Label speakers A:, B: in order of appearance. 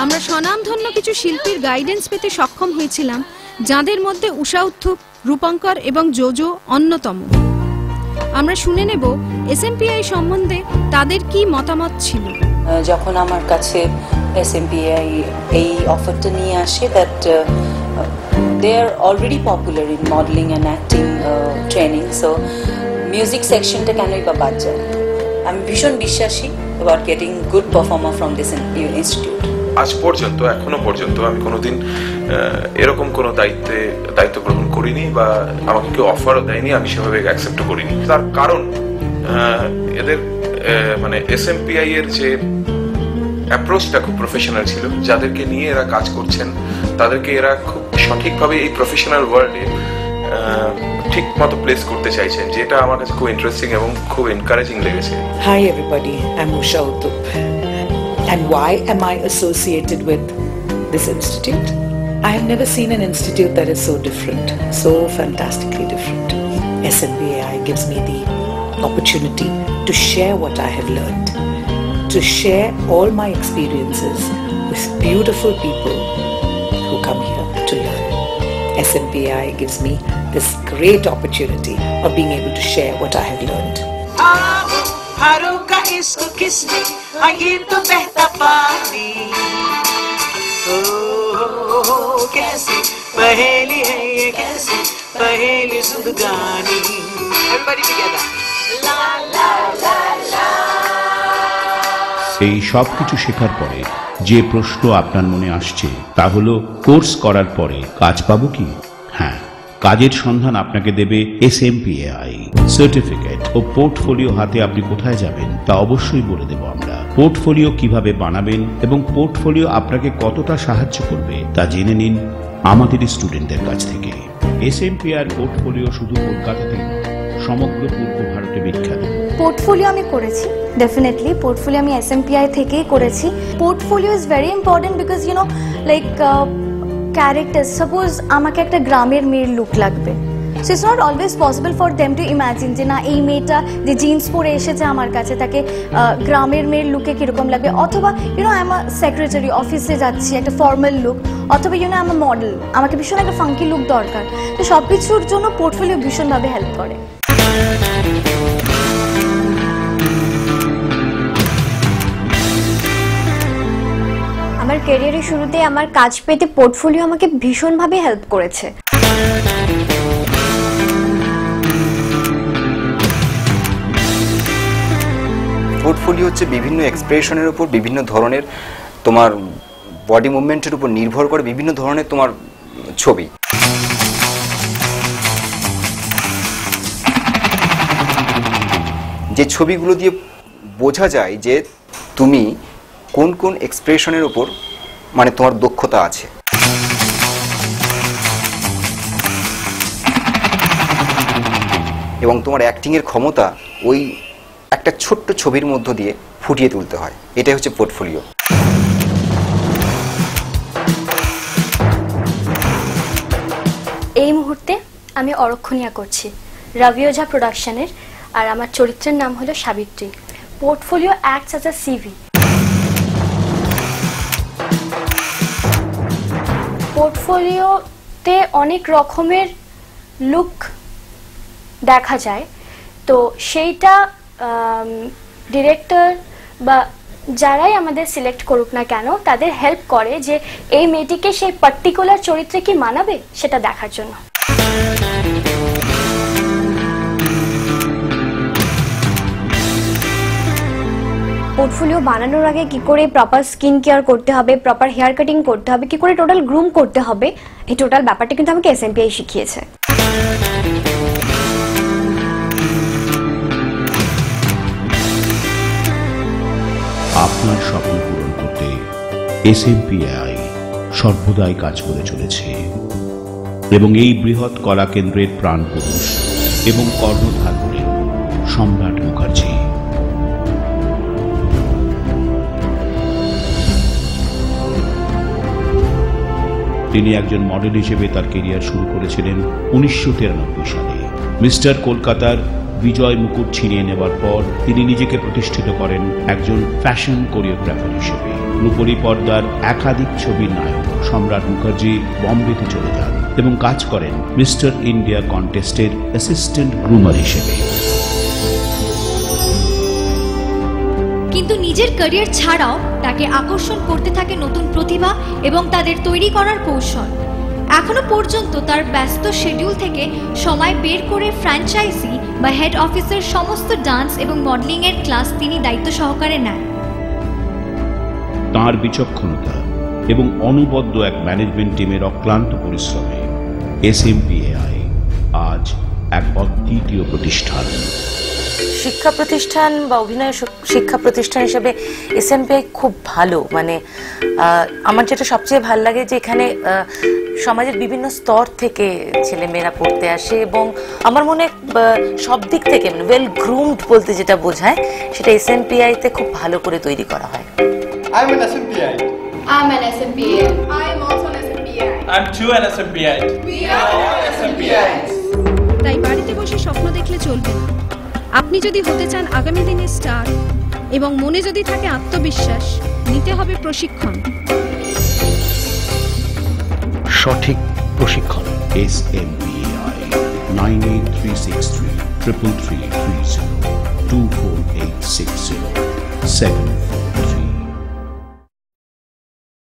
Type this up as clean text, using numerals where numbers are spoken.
A: আমরা স্বনামধন্য কিছু শিল্পীর গাইডেন্স পেতে সক্ষম হয়েছিলাম, যাদের মধ্যে উষা উত্থুপ, রূপঙ্কর এবং জোজো অন্যতম। আমরা শুনে নেব এসএমপিআই সম্বন্ধে তাদের কি মতামত ছিল।
B: যখন আমার কাছে এসএমপিআই এই অফারটা নিয়ে আসে, that they are already popular in modeling and acting training, so music সেকশনটা কেনই বা বাদ যায়। আমি ভীষণ বিশ্বাসী about getting good performer from this institute.
C: আজ পর্যন্ত, এখনো পর্যন্ত আমি কোনোদিন এরকম কোনো দায়িত্ব গ্রহণ করিনি বা আমাকে কেউ অফারও দেয়নি, আমি সেভাবে অ্যাকসেপ্টও করিনি। তার কারণ এদের মানে এসএমপিআই এর যে অ্যাপ্রোচটা খুব প্রফেশনাল ছিল। যাদেরকে নিয়ে এরা কাজ করছেন তাদেরকে এরা খুব সঠিকভাবে এই প্রফেশনাল ওয়ার্ল্ডে ঠিক মতো প্লেস করতে চাইছেন, যেটা আমার কাছে খুব ইন্টারেস্টিং এবং খুব এনকারেজিং লেগেছে।
D: Hi everybody, I'm Usha Uttup. And why am I associated with this institute? I have never seen an institute that is so different, so fantastically different. SMBAI gives me the opportunity to share what I have learned, to share all my experiences with beautiful people who come here to learn. SMBAI gives me this great opportunity of being able to share what I have learned.
E: Everybody together. La la la la.
F: এই সব কিছু শেখার পরে যে প্রশ্ন আপনার মনে আসছে তা হলো, কোর্স করার পরে কাজ পাবো কি? হ্যাঁ, কাজের সন্ধান আপনাকে দেবে এসএমপিএআই। সার্টিফিকেট ও পোর্টফোলিও হাতে আপনি কোথায় যাবেন তা অবশ্যই বলে দেব আমরা। পোর্টফোলিও কিভাবে বানাবেন এবং পোর্টফোলিও আপনাকে কতটা সাহায্য করবে তা জেনে নিন আমাদের স্টুডেন্টদের কাছ থেকে। এসএমপিআই পোর্টফোলিও শুধু কলকাতাতেই নয়, সমগ্র পূর্ব ভারতে বিখ্যাত।
G: পোর্টফোলিও আমি করেছি, ডেফিনেটলি পোর্টফোলিও আমি এসএমপিআই থেকেই করেছি। Portfolio is very important because you know like character, suppose আমাকে একটা গ্রামের মেয়ের লুক লাগবে, so it's not always possible for them to imagine যে না এই মেয়েটা যে জিন্স পরে এসেছে আমার কাছে তাকে গ্রামের মেয়ের লুকে কীরকম লাগবে। অথবা YONO I am a secretary, অফিসে যাচ্ছি একটা ফর্মাল লুক, অথবা YONO I am a model, আমাকে ভীষণ একটা ফাঙ্কি লুক দরকার। তো সব কিছুর জন্য পোর্টফোলিও ভীষণভাবে হেল্প করে। আমার ক্যারিয়ারের শুরুতে আমার কাজ পেতে পোর্টফোলিও আমাকে ভীষণভাবে হেল্প করেছে।
H: পোর্টফোলিও হচ্ছে বিভিন্ন এক্সপ্রেশনের উপর, বিভিন্ন ধরনের তোমার বডি মুভমেন্টের উপর নির্ভর করে বিভিন্ন ধরনের তোমার ছবি। যে ছবিগুলো দিয়ে বোঝা যায় যে তুমি কোন কোন এক্সপ্রেশনের উপর মানে তোমার দক্ষতা আছে। এবং তোমার অ্যাক্টিংয়ের ক্ষমতা ওই একটা ছোট্ট ছবির মধ্য দিয়ে ফুটিয়ে তুলতে হয়। এটাই হচ্ছে পোর্টফোলিও।
G: এই মুহূর্তে আমি অরক্ষণীয়া করছি রবি ওঝা প্রোডাকশনের, আর আমার চরিত্রের নাম হলো Savitri. Portfolio acts as a CV. পোর্টফোলিওতে অনেক রকমের লুক দেখা যায়, তো সেইটা ডিরেক্টর বা যারাই আমাদের সিলেক্ট করুক না কেন তাদের হেল্প করে যে এই মেয়েটিকে সেই পার্টিকুলার চরিত্রে কি মানাবে সেটা দেখার জন্য। পোর্টফোলিও বানানোর আগে কি করে প্রপার স্কিন কেয়ার করতে হবে, প্রপার হেয়ার কাটিং করতে হবে, কি করে টোটাল গ্রুম করতে হবে, এই টোটাল ব্যাপারটা কিন্তু আমাকে এসএমপিআই শিখিয়েছে।
F: আপনার স্বপ্ন পূরণ করতে এসএমপিআই সর্বদাই কাজ করে চলেছে এবং এই বৃহৎ কলা কেন্দ্রের প্রাণ পুরুষ এবং কর্ণধার হলেন সম্রাট মুখার্জি। তিনি একজন মডেল হিসেবে তার কেরিয়ার শুরু করেছিলেন 1993 সালে। মিস্টার কলকাতার বিজয় মুকুট ছিনিয়ে নেবার পর তিনি নিজেকে প্রতিষ্ঠিত করেন একজন ফ্যাশন কোরিওগ্রাফার হিসেবে। রূপলী পর্দার একাধিক ছবির নায়ক সম্রাট মুখার্জি বম্বেতে চলে যান এবং কাজ করেন মিস্টার ইন্ডিয়া কন্টেস্টের অ্যাসিস্ট্যান্ট গ্রুমার হিসেবে।
I: কিন্তু নিজের ক্যারিয়ার ছাড়াও তাকে আকর্ষণ করতে থাকে নতুন প্রতিভা এবং তাদের তৈরি করার কৌশল। এখনো পর্যন্ত তার ব্যস্ত শিডিউল থেকে সময় বের করে ফ্র্যাঞ্চাইজি বা হেড অফিসের সমস্ত ডান্স এবং মডেলিং এর ক্লাস তিনি দায়িত্ব সহকারে নেন।
F: তাঁর বিচক্ষণতা এবং অনবদ্য এক ম্যানেজমেন্ট টিমের অক্লান্ত পরিশ্রমে SMPAI আজ এক অদ্বিতীয় প্রতিষ্ঠান।
J: শিক্ষা প্রতিষ্ঠান বা অভিনয় শিক্ষা প্রতিষ্ঠান হিসেবে SMPAI খুব ভালো। মানে আমার যেটা সবচেয়ে ভালো লাগে যে এখানে সমাজের বিভিন্ন স্তর থেকে ছেলেমেয়েরা পড়তে আসে এবং আমার মনে সব দিক থেকে মানে ওয়েল গ্রুমড বলতে যেটা বোঝায় সেটা SMPAI তে খুব ভালো করে তৈরি করা হয়।
K: I'm an SMPAI.
E: I'm an SMPAI. I'm also an SMPAI.
K: I'm too an SMPAI.
E: We are all SMPAIs.
A: তাই বাড়িতে বসে স্বপ্ন দেখলে চলবে না। আপনি যদি হতে চান আগামী দিনের স্টার এবং মনে যদি থাকে আত্মবিশ্বাস, নিতে হবে প্রশিক্ষণ।
F: সঠিক প্রশিক্ষণ। SMPAI 98363 33330 24860 74